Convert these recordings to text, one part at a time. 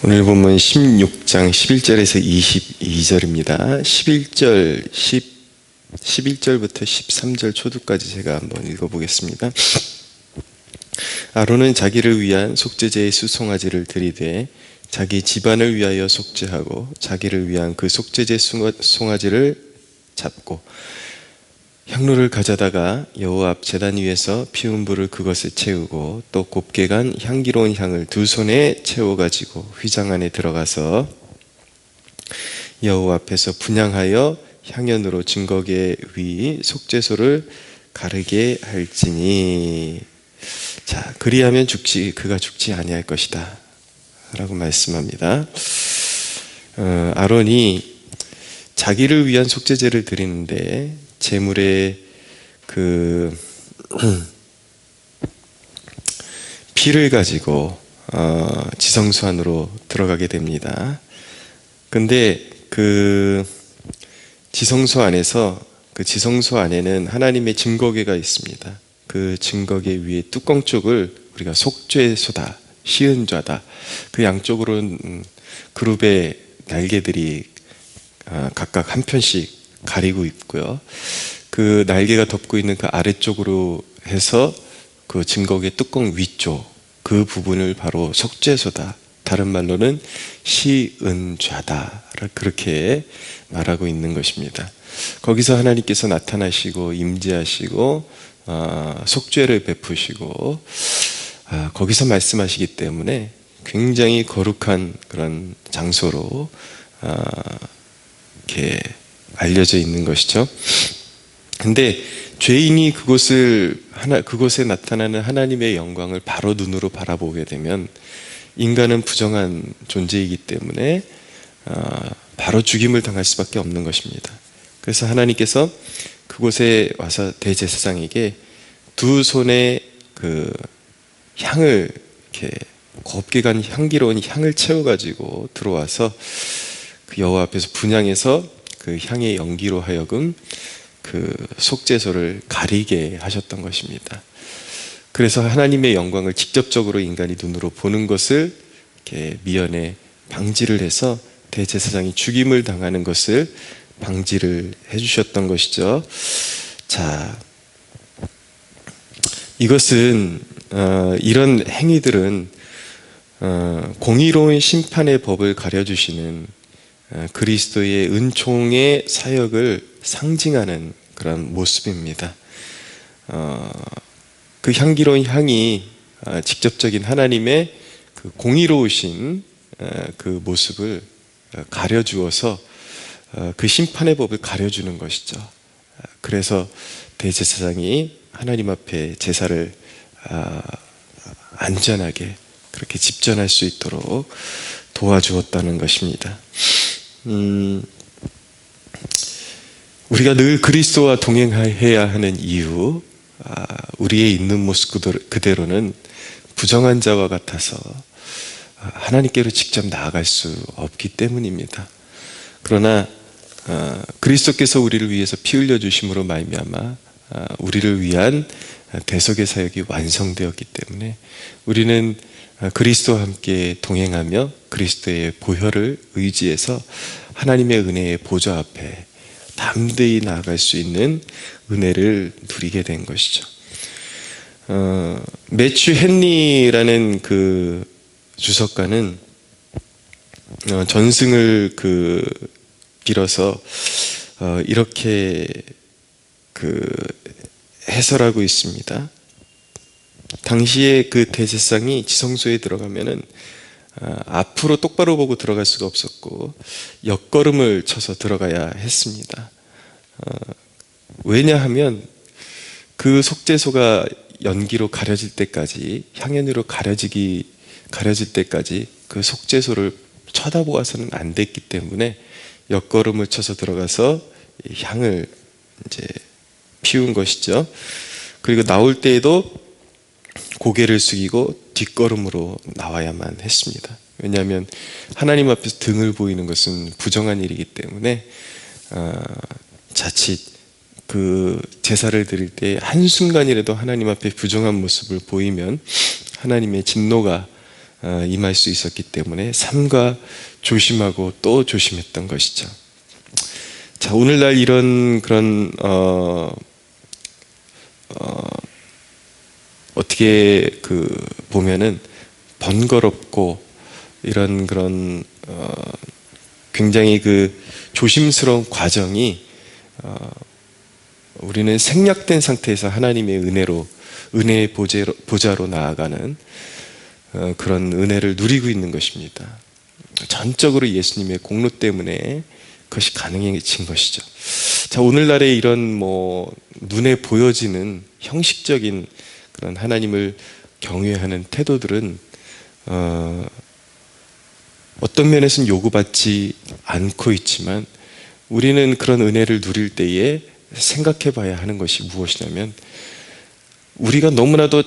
오늘 본문 16장 11절에서 22절입니다. 11절부터 13절 초두까지 제가 한번 읽어보겠습니다. 아론은 자기를 위한 속죄제의 수송아지를 들이되 자기 집안을 위하여 속죄하고 자기를 위한 그 속죄제 송아지를 잡고 향로를 가져다가 여호와 앞 제단 위에서 피운 불을 그것에 채우고 또 곱게 간 향기로운 향을 두 손에 채워가지고 휘장 안에 들어가서 여호와 앞에서 분향하여 향연으로 증거계 위 속죄소를 가르게 할지니, 자, 그리하면 그가 죽지 아니할 것이다 라고 말씀합니다. 아론이 자기를 위한 속죄제를 드리는데 제물의 그 피를 가지고 지성소 안으로 들어가게 됩니다. 근데 그 지성소 안에는 하나님의 증거궤가 있습니다. 그 증거궤 위에 뚜껑 쪽을 우리가 속죄소다, 시은좌다, 그 양쪽으로는 그룹의 날개들이 각각 한 편씩 가리고 있고요. 그 날개가 덮고 있는 그 아래쪽으로 해서 그 증거궤 뚜껑 위쪽 그 부분을 바로 속죄소다, 다른 말로는 시은좌다, 그렇게 말하고 있는 것입니다. 거기서 하나님께서 나타나시고 임재하시고 속죄를 베푸시고 거기서 말씀하시기 때문에 굉장히 거룩한 그런 장소로 이렇게 알려져 있는 것이죠. 근데 죄인이 그곳에 나타나는 하나님의 영광을 바로 눈으로 바라보게 되면 인간은 부정한 존재이기 때문에 바로 죽임을 당할 수밖에 없는 것입니다. 그래서 하나님께서 그곳에 와서 대제사장에게 두 손에 그 향을 이렇게 곱게 간 향기로운 향을 채워가지고 들어와서 그 여호와 앞에서 분향해서 그 향의 연기로 하여금 그 속죄소를 가리게 하셨던 것입니다. 그래서 하나님의 영광을 직접적으로 인간이 눈으로 보는 것을 이렇게 미연에 방지를 해서 대제사장이 죽임을 당하는 것을 방지를 해주셨던 것이죠. 자, 이것은 이런 행위들은 공의로운 심판의 법을 가려주시는 그리스도의 은총의 사역을 상징하는 그런 모습입니다. 그 향기로운 향이 직접적인 하나님의 그 공의로우신 그 모습을 가려주어서 그 심판의 법을 가려주는 것이죠. 그래서 대제사장이 하나님 앞에 제사를 안전하게 그렇게 집전할 수 있도록 도와주었다는 것입니다. 우리가 늘 그리스도와 동행해야 하는 이유, 우리의 있는 모습 그대로는 부정한 자와 같아서 하나님께로 직접 나아갈 수 없기 때문입니다. 그러나 그리스도께서 우리를 위해서 피 흘려 주심으로 말미암아 우리를 위한 대속의 사역이 완성되었기 때문에 우리는 그리스도와 함께 동행하며 그리스도의 보혈을 의지해서 하나님의 은혜의 보좌 앞에 담대히 나아갈 수 있는 은혜를 누리게 된 것이죠. 매튜 헨리라는 그 주석가는 전승을 빌어서 이렇게 해설하고 있습니다. 당시에 그 대제사장이 지성소에 들어가면은 앞으로 똑바로 보고 들어갈 수가 없었고 옆걸음을 쳐서 들어가야 했습니다. 왜냐하면 그 속죄소가 연기로 가려질 때까지, 향연으로 가려질 때까지 그 속죄소를 쳐다보아서는 안 됐기 때문에 옆걸음을 쳐서 들어가서 향을 이제 피운 것이죠. 그리고 나올 때에도 고개를 숙이고 뒷걸음으로 나와야만 했습니다. 왜냐하면 하나님 앞에서 등을 보이는 것은 부정한 일이기 때문에 자칫 그 제사를 드릴 때 한순간이라도 하나님 앞에 부정한 모습을 보이면 하나님의 진노가 임할 수 있었기 때문에 삼가 조심하고 또 조심했던 것이죠. 자, 오늘날 이런 그런 어떻게 보면은 번거롭고 이런 그런 굉장히 조심스러운 과정이 우리는 생략된 상태에서 하나님의 은혜의 보좌로 나아가는 그런 은혜를 누리고 있는 것입니다. 전적으로 예수님의 공로 때문에 그것이 가능해진 것이죠. 자, 오늘날의 이런 눈에 보여지는 형식적인 그런 하나님을 경외하는 태도들은 어떤 면에서는 요구받지 않고 있지만, 우리는 그런 은혜를 누릴 때에 생각해 봐야 하는 것이 무엇이냐면, 우리가 너무나도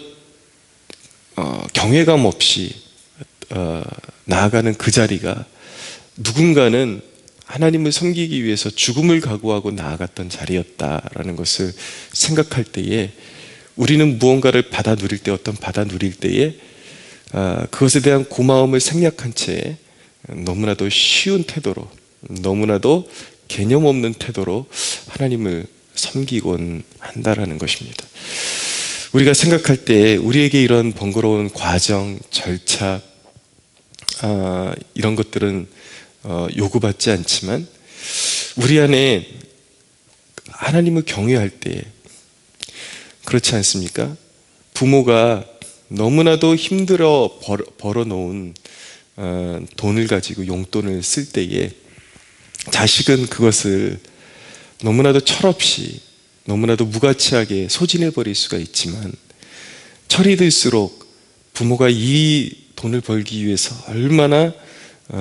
경외감 없이 나아가는 그 자리가 누군가는 하나님을 섬기기 위해서 죽음을 각오하고 나아갔던 자리였다라는 것을 생각할 때에, 우리는 무언가를 받아 누릴 때에 그것에 대한 고마움을 생략한 채 너무나도 쉬운 태도로, 너무나도 개념 없는 태도로 하나님을 섬기곤 한다라는 것입니다. 우리가 생각할 때 우리에게 이런 번거로운 과정, 절차, 이런 것들은 요구받지 않지만, 우리 안에 하나님을 경외할 때, 그렇지 않습니까? 부모가 너무나도 힘들어 벌어놓은 돈을 가지고 용돈을 쓸 때에 자식은 그것을 너무나도 철없이, 너무나도 무가치하게 소진해버릴 수가 있지만, 철이 들수록 부모가 이 돈을 벌기 위해서 얼마나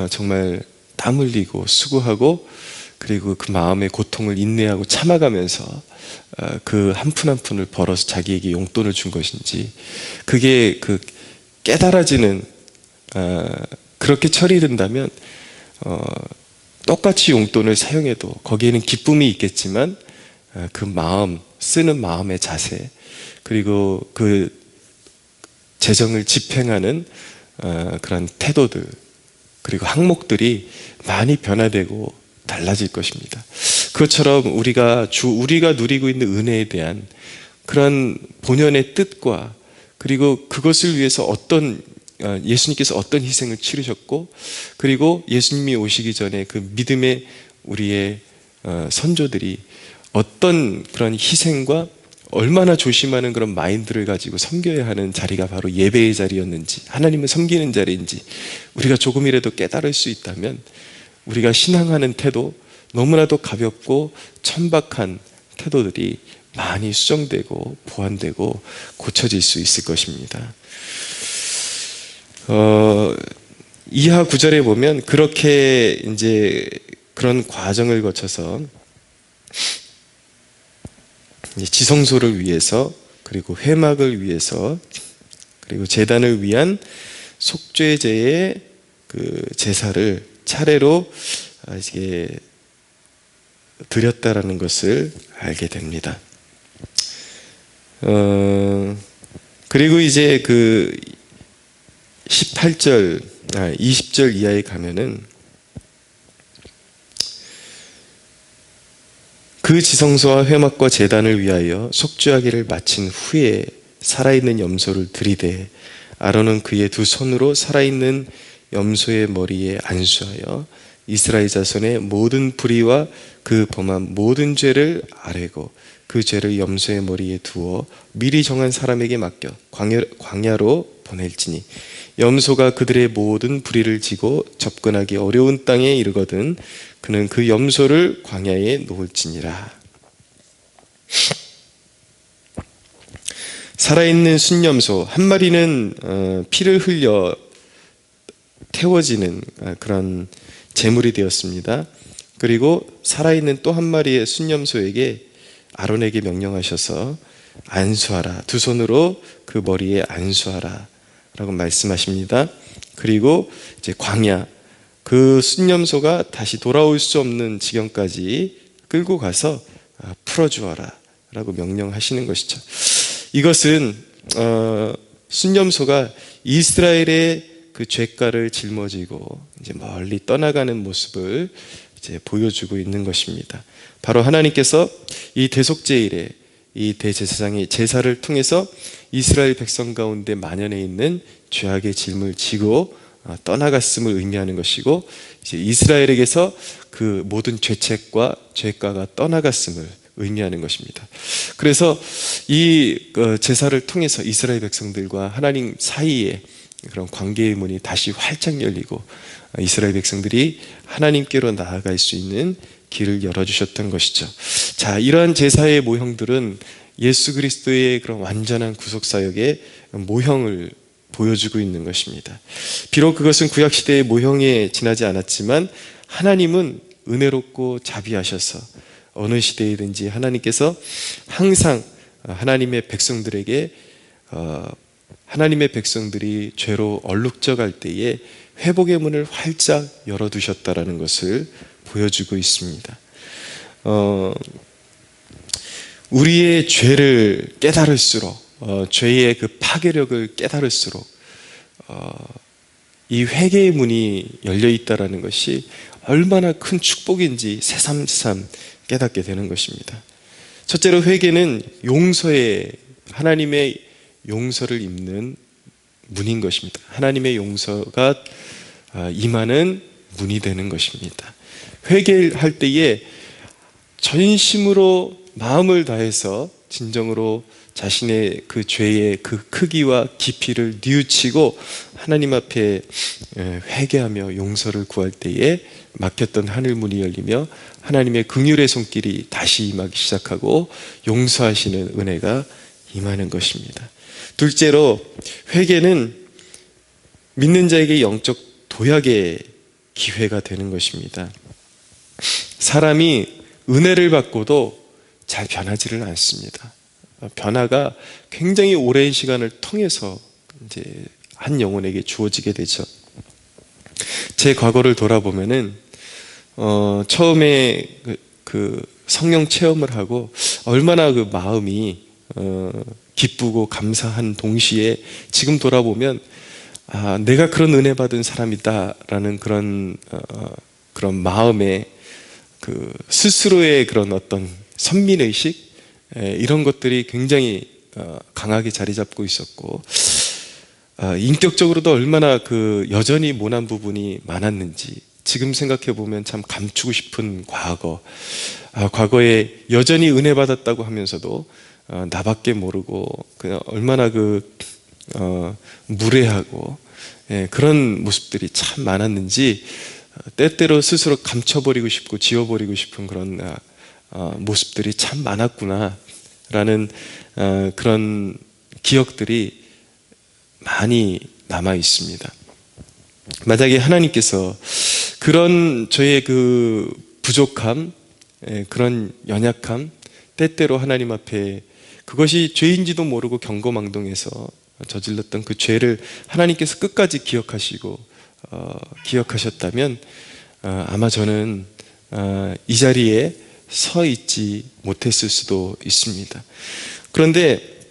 정말 땀 흘리고 수고하고, 그리고 그 마음의 고통을 인내하고 참아가면서 그 한 푼 한 푼을 벌어서 자기에게 용돈을 준 것인지, 그게 깨달아지는, 그렇게 철이 든다면 똑같이 용돈을 사용해도 거기에는 기쁨이 있겠지만, 그 마음, 쓰는 마음의 자세, 그리고 그 재정을 집행하는 그런 태도들, 그리고 항목들이 많이 변화되고 달라질 것입니다. 그것처럼 우리가 누리고 있는 은혜에 대한 그런 본연의 뜻과, 그리고 그것을 위해서 예수님께서 어떤 희생을 치르셨고, 그리고 예수님이 오시기 전에 그 믿음의 우리의 선조들이 어떤 그런 희생과 얼마나 조심하는 그런 마인드를 가지고 섬겨야 하는 자리가 바로 예배의 자리였는지, 하나님을 섬기는 자리인지 우리가 조금이라도 깨달을 수 있다면, 우리가 신앙하는 태도, 너무나도 가볍고 천박한 태도들이 많이 수정되고 보완되고 고쳐질 수 있을 것입니다. 이하 9절에 보면 그렇게 이제 그런 과정을 거쳐서 지성소를 위해서, 그리고 회막을 위해서, 그리고 제단을 위한 속죄제의 그 제사를 차례로 이게 드렸다라는 것을 알게 됩니다. 그리고 이제 20절 이하에 가면은 그 지성소와 회막과 제단을 위하여 속죄하기를 마친 후에 살아있는 염소를 들이되, 아론은 그의 두 손으로 살아있는 염소의 머리에 안수하여 이스라엘 자손의 모든 불의와 그 범한 모든 죄를 아뢰고, 그 죄를 염소의 머리에 두어 미리 정한 사람에게 맡겨 광야로 보낼지니, 염소가 그들의 모든 불의를 지고 접근하기 어려운 땅에 이르거든 그는 그 염소를 광야에 놓을지니라. 살아있는 순염소 한 마리는 피를 흘려 태워지는 그런 제물이 되었습니다. 그리고 살아있는 또 한 마리의 순염소에게, 아론에게 명령하셔서 안수하라, 두 손으로 그 머리에 안수하라 라고 말씀하십니다. 그리고 이제 광야, 그 순염소가 다시 돌아올 수 없는 지경까지 끌고 가서 풀어주어라 라고 명령하시는 것이죠. 이것은 순염소가 이스라엘의 그 죄가를 짊어지고 이제 멀리 떠나가는 모습을 이제 보여주고 있는 것입니다. 바로 하나님께서 이 대속죄일에 이 대제사장의 제사를 통해서 이스라엘 백성 가운데 만연해 있는 죄악의 짐을 지고 떠나갔음을 의미하는 것이고, 이제 이스라엘에게서 그 모든 죄책과 죄가가 떠나갔음을 의미하는 것입니다. 그래서 이 제사를 통해서 이스라엘 백성들과 하나님 사이에 그런 관계의 문이 다시 활짝 열리고 이스라엘 백성들이 하나님께로 나아갈 수 있는 길을 열어주셨던 것이죠. 자, 이러한 제사의 모형들은 예수 그리스도의 그런 완전한 구속사역의 모형을 보여주고 있는 것입니다. 비록 그것은 구약시대의 모형에 지나지 않았지만 하나님은 은혜롭고 자비하셔서 어느 시대이든지 하나님께서 항상 하나님의 백성들에게 하나님의 백성들이 죄로 얼룩져갈 때에 회복의 문을 활짝 열어두셨다라는 것을 보여주고 있습니다. 우리의 죄를 깨달을수록 죄의 그 파괴력을 깨달을수록 이 회개의 문이 열려 있다라는 것이 얼마나 큰 축복인지 새삼새삼 깨닫게 되는 것입니다. 첫째로 회개는 용서의 하나님의 용서를 입는 문인 것입니다. 하나님의 용서가 임하는 문이 되는 것입니다. 회개할 때에 전심으로 마음을 다해서 진정으로 자신의 그 죄의 그 크기와 깊이를 뉘우치고 하나님 앞에 회개하며 용서를 구할 때에 막혔던 하늘문이 열리며 하나님의 긍휼의 손길이 다시 임하기 시작하고 용서하시는 은혜가 임하는 것입니다. 둘째로 회개는 믿는 자에게 영적 도약의 기회가 되는 것입니다. 사람이 은혜를 받고도 잘 변하지를 않습니다. 변화가 굉장히 오랜 시간을 통해서 이제 한 영혼에게 주어지게 되죠. 제 과거를 돌아보면은 처음에 그 성령 체험을 하고 얼마나 그 마음이 기쁘고 감사한 동시에 지금 돌아보면 내가 그런 은혜 받은 사람이다라는 그런 마음에 그 스스로의 그런 어떤 선민의식 이런 것들이 굉장히 강하게 자리 잡고 있었고, 인격적으로도 얼마나 그 여전히 모난 부분이 많았는지 지금 생각해 보면 참 감추고 싶은 과거에 여전히 은혜 받았다고 하면서도 나밖에 모르고 그냥 얼마나 무례하고 그런 모습들이 참 많았는지 때때로 스스로 감춰버리고 싶고 지워버리고 싶은 그런 모습들이 참 많았구나라는 그런 기억들이 많이 남아 있습니다. 만약에 하나님께서 그런 저의 그 부족함, 그런 연약함, 때때로 하나님 앞에 그것이 죄인지도 모르고 경거망동해서 저질렀던 그 죄를 하나님께서 끝까지 기억하시고 기억하셨다면 아마 저는 이 자리에 서 있지 못했을 수도 있습니다. 그런데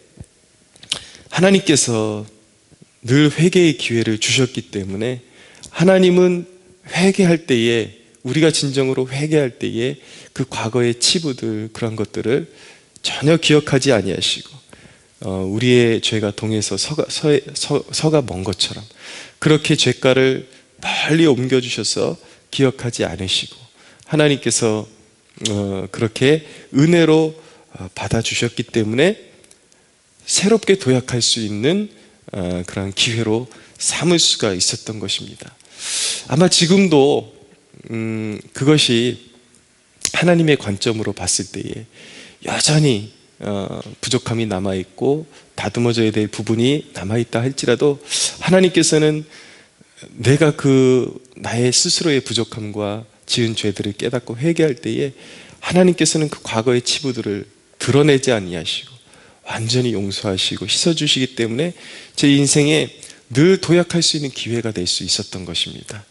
하나님께서 늘 회개의 기회를 주셨기 때문에 하나님은 회개할 때에 우리가 진정으로 회개할 때에 그 과거의 치부들 그런 것들을 전혀 기억하지 아니하시고 우리의 죄가 동에서 서가 먼 것처럼 그렇게 죄가를 멀리 옮겨주셔서 기억하지 않으시고 하나님께서 그렇게 은혜로 받아주셨기 때문에 새롭게 도약할 수 있는 그런 기회로 삼을 수가 있었던 것입니다. 아마 지금도 그것이 하나님의 관점으로 봤을 때에 여전히 부족함이 남아있고 다듬어져야 될 부분이 남아있다 할지라도 하나님께서는 내가 나의 스스로의 부족함과 지은 죄들을 깨닫고 회개할 때에 하나님께서는 그 과거의 치부들을 드러내지 아니하시고 완전히 용서하시고 씻어주시기 때문에 제 인생에 늘 도약할 수 있는 기회가 될 수 있었던 것입니다.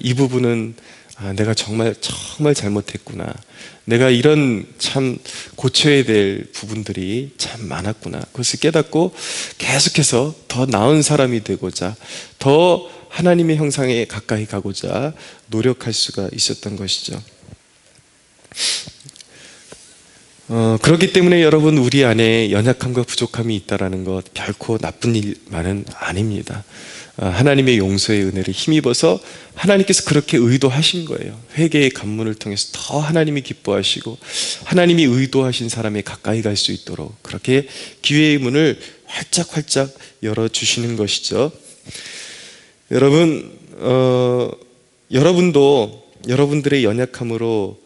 이 부분은 내가 정말 잘못했구나. 내가 이런 참 고쳐야 될 부분들이 참 많았구나. 그것을 깨닫고 계속해서 더 나은 사람이 되고자, 더 하나님의 형상에 가까이 가고자 노력할 수가 있었던 것이죠. 그렇기 때문에 여러분, 우리 안에 연약함과 부족함이 있다는 것 결코 나쁜 일만은 아닙니다. 하나님의 용서의 은혜를 힘입어서 하나님께서 그렇게 의도하신 거예요. 회개의 관문을 통해서 더 하나님이 기뻐하시고 하나님이 의도하신 사람에 가까이 갈 수 있도록 그렇게 기회의 문을 활짝 열어주시는 것이죠. 여러분, 여러분도 여러분들의 연약함으로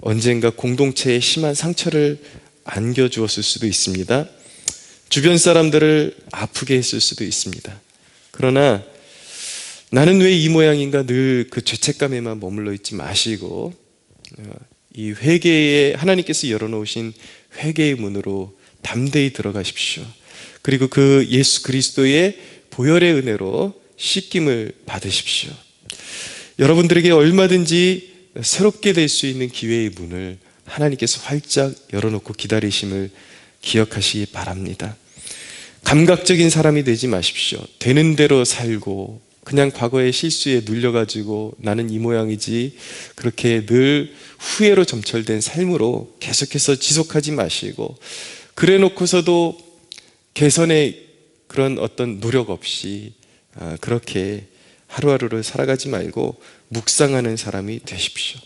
언젠가 공동체에 심한 상처를 안겨주었을 수도 있습니다. 주변 사람들을 아프게 했을 수도 있습니다. 그러나 나는 왜 이 모양인가 늘 그 죄책감에만 머물러 있지 마시고 이 회개에 하나님께서 열어놓으신 회개의 문으로 담대히 들어가십시오. 그리고 그 예수 그리스도의 보혈의 은혜로 씻김을 받으십시오. 여러분들에게 얼마든지 새롭게 될 수 있는 기회의 문을 하나님께서 활짝 열어놓고 기다리심을 기억하시기 바랍니다. 감각적인 사람이 되지 마십시오. 되는 대로 살고 그냥 과거의 실수에 눌려가지고 나는 이 모양이지, 그렇게 늘 후회로 점철된 삶으로 계속해서 지속하지 마시고, 그래 놓고서도 개선의 그런 어떤 노력 없이 그렇게 하루하루를 살아가지 말고 묵상하는 사람이 되십시오.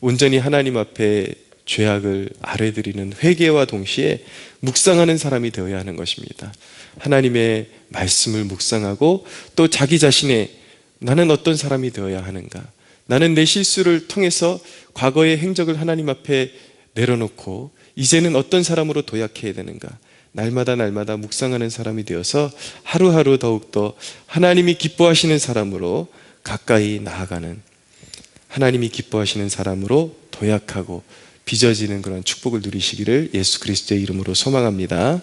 온전히 하나님 앞에 죄악을 아뢰드리는 회개와 동시에 묵상하는 사람이 되어야 하는 것입니다. 하나님의 말씀을 묵상하고 또 자기 자신의 나는 어떤 사람이 되어야 하는가, 나는 내 실수를 통해서 과거의 행적을 하나님 앞에 내려놓고 이제는 어떤 사람으로 도약해야 되는가, 날마다 묵상하는 사람이 되어서 하루하루 더욱더 하나님이 기뻐하시는 사람으로 가까이 나아가는, 하나님이 기뻐하시는 사람으로 도약하고 빚어지는 그런 축복을 누리시기를 예수 그리스도의 이름으로 소망합니다.